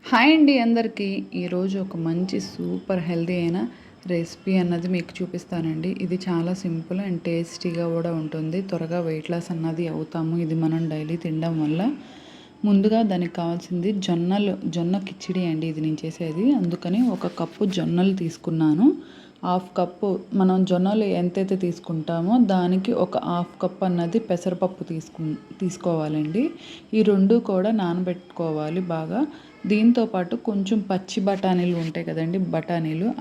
Hi అండి అందరికీ. ఈరోజు ఒక మంచి సూపర్ హెల్తీ అయిన రెసిపీ అన్నది మీకు చూపిస్తానండి. ఇది చాలా సింపుల్ అండ్ టేస్టీగా కూడా ఉంటుంది. త్వరగా వెయిట్ లాస్ అన్నది అవుతాము ఇది మనం డైలీ తినడం వల్ల. ముందుగా దానికి కావాల్సింది జొన్న కిచిడి అండి ఇది నేను చేసేది. అందుకని ఒక కప్పు జొన్నలు తీసుకున్నాను. హాఫ్ కప్పు మనం జొన్నలు ఎంతైతే తీసుకుంటామో దానికి ఒక హాఫ్ కప్ అన్నది పెసరపప్పు తీసుకోవాలండి. ఈ రెండు కూడా నానబెట్టుకోవాలి బాగా. దీంతో పాటు కొంచెం పచ్చి బఠానీలు ఉంటాయి కదండి,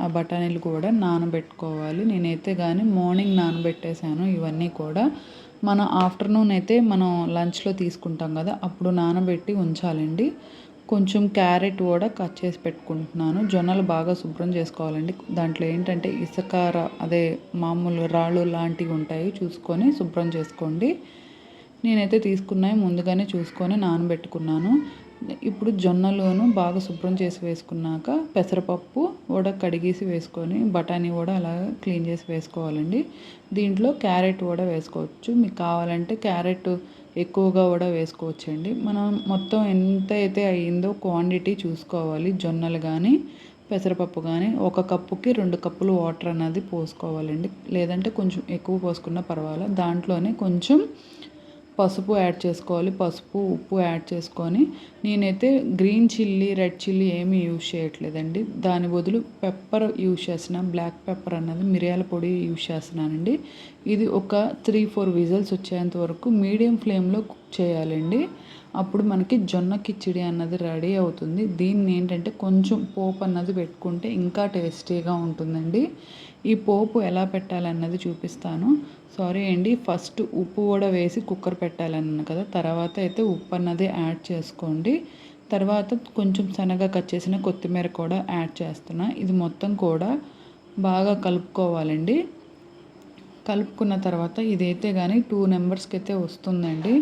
ఆ బఠానీలు కూడా నానబెట్టుకోవాలి. నేనైతే కానీ మార్నింగ్ నానబెట్టేశాను ఇవన్నీ కూడా. మనం ఆఫ్టర్నూన్ అయితే మనం లంచ్లో తీసుకుంటాం కదా, అప్పుడు నానబెట్టి ఉంచాలండి. కొంచెం క్యారెట్ కూడా కట్ చేసి పెట్టుకుంటున్నాను. జొన్నలు బాగా శుభ్రం చేసుకోవాలండి. దాంట్లో ఏంటంటే ఇసుక అదే మామూలు రాళ్ళు లాంటివి ఉంటాయి, చూసుకొని శుభ్రం చేసుకోండి. నేనైతే తీసుకున్నాయి ముందుగానే చూసుకొని నానబెట్టుకున్నాను. ఇప్పుడు జొన్నలను బాగా శుభ్రం చేసి వేసుకున్నాక పెసరపప్పు కూడా కడిగేసి వేసుకొని బఠానీ కూడా అలా క్లీన్ చేసి వేసుకోవాలండి. దీంట్లో క్యారెట్ కూడా వేసుకోవచ్చు, మీకు కావాలంటే క్యారెట్ ఎక్కువగా కూడా వేసుకోవచ్చండి. మనం మొత్తం ఎంత అయితే అయ్యిందో క్వాంటిటీ చూసుకోవాలి. జొన్నలు కానీ పెసరపప్పు కానీ ఒక కప్పుకి 2 కప్పులు వాటర్ అన్నది పోసుకోవాలండి. లేదంటే కొంచెం ఎక్కువ పోసుకున్నా పర్వాలేదు. దాంట్లోనే కొంచెం పసుపు యాడ్ చేసుకోవాలి. పసుపు ఉప్పు యాడ్ చేసుకొని, నేనైతే గ్రీన్ చిల్లీ రెడ్ చిల్లీ ఏమీ యూజ్ చేయట్లేదండి. దాని బదులు పెప్పర్ యూజ్ చేస్తున్నాను. బ్లాక్ పెప్పర్ అన్నది మిరియాల పొడి యూజ్ చేస్తున్నానండి. ఇది ఒక 3-4 విజిల్స్ వచ్చేంత వరకు మీడియం ఫ్లేమ్లో కుక్ చేయాలండి. అప్పుడు మనకి జొన్న కిచిడి అన్నది రెడీ అవుతుంది. దీన్ని ఏంటంటే కొంచెం పోపు అన్నది పెట్టుకుంటే ఇంకా టేస్టీగా ఉంటుందండి. ఈ పోపు ఎలా పెట్టాలన్నది చూపిస్తాను. సారీ అండి, ఫస్ట్ ఉప్పు కూడా వేసి కుక్కర్ పెట్టాలన్నాను కదా, తర్వాత అయితే ఉప్పు అన్నది యాడ్ చేసుకోండి. తర్వాత కొంచెం సన్నగా కట్ చేసిన కొత్తిమీర కూడా యాడ్ చేస్తున్నా. ఇది మొత్తం కూడా బాగా కలుపుకోవాలండి. కలుపుకున్న తర్వాత ఇదైతే కానీ 2 మెంబర్స్కి అయితే వస్తుందండి.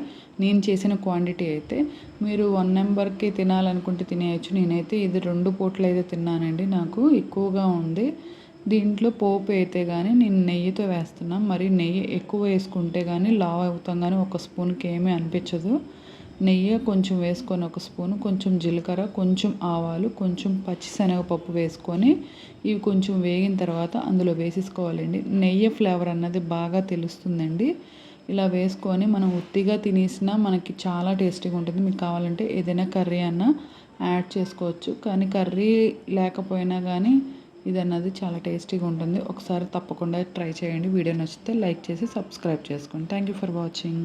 నేను చేసిన క్వాంటిటీ అయితే మీరు 1 మెంబర్కి తినాలనుకుంటే తినేయచ్చు. నేనైతే ఇది 2 పూటలు అయితే తిన్నానండి, నాకు ఎక్కువగా ఉంది. దీంట్లో పోపు అయితే కానీ నేను నెయ్యితో వేస్తున్నా. మరి నెయ్యి ఎక్కువ వేసుకుంటే కానీ లావ్ అవుతాం, కానీ ఒక స్పూన్కి ఏమీ అనిపించదు. నెయ్యి కొంచెం వేసుకొని ఒక స్పూను, కొంచెం జీలకర్ర, కొంచెం ఆవాలు, కొంచెం పచ్చిశనగపప్పు వేసుకొని ఇవి కొంచెం వేగిన తర్వాత అందులో వేసేసుకోవాలండి. నెయ్యి ఫ్లేవర్ అన్నది బాగా తెలుస్తుందండి. ఇలా వేసుకొని మనం ఉత్తిగా తినేసినా మనకి చాలా టేస్టీగా ఉంటుంది. మీకు కావాలంటే ఏదైనా కర్రీ అన్న యాడ్ చేసుకోవచ్చు, కానీ కర్రీ లేకపోయినా కానీ ఇది అన్నది చాలా టేస్టీగా ఉంటుంది. ఒకసారి తప్పకుండా ట్రై చేయండి. వీడియో నచ్చితే లైక్ చేసి సబ్స్క్రైబ్ చేసుకోండి. Thank you for watching.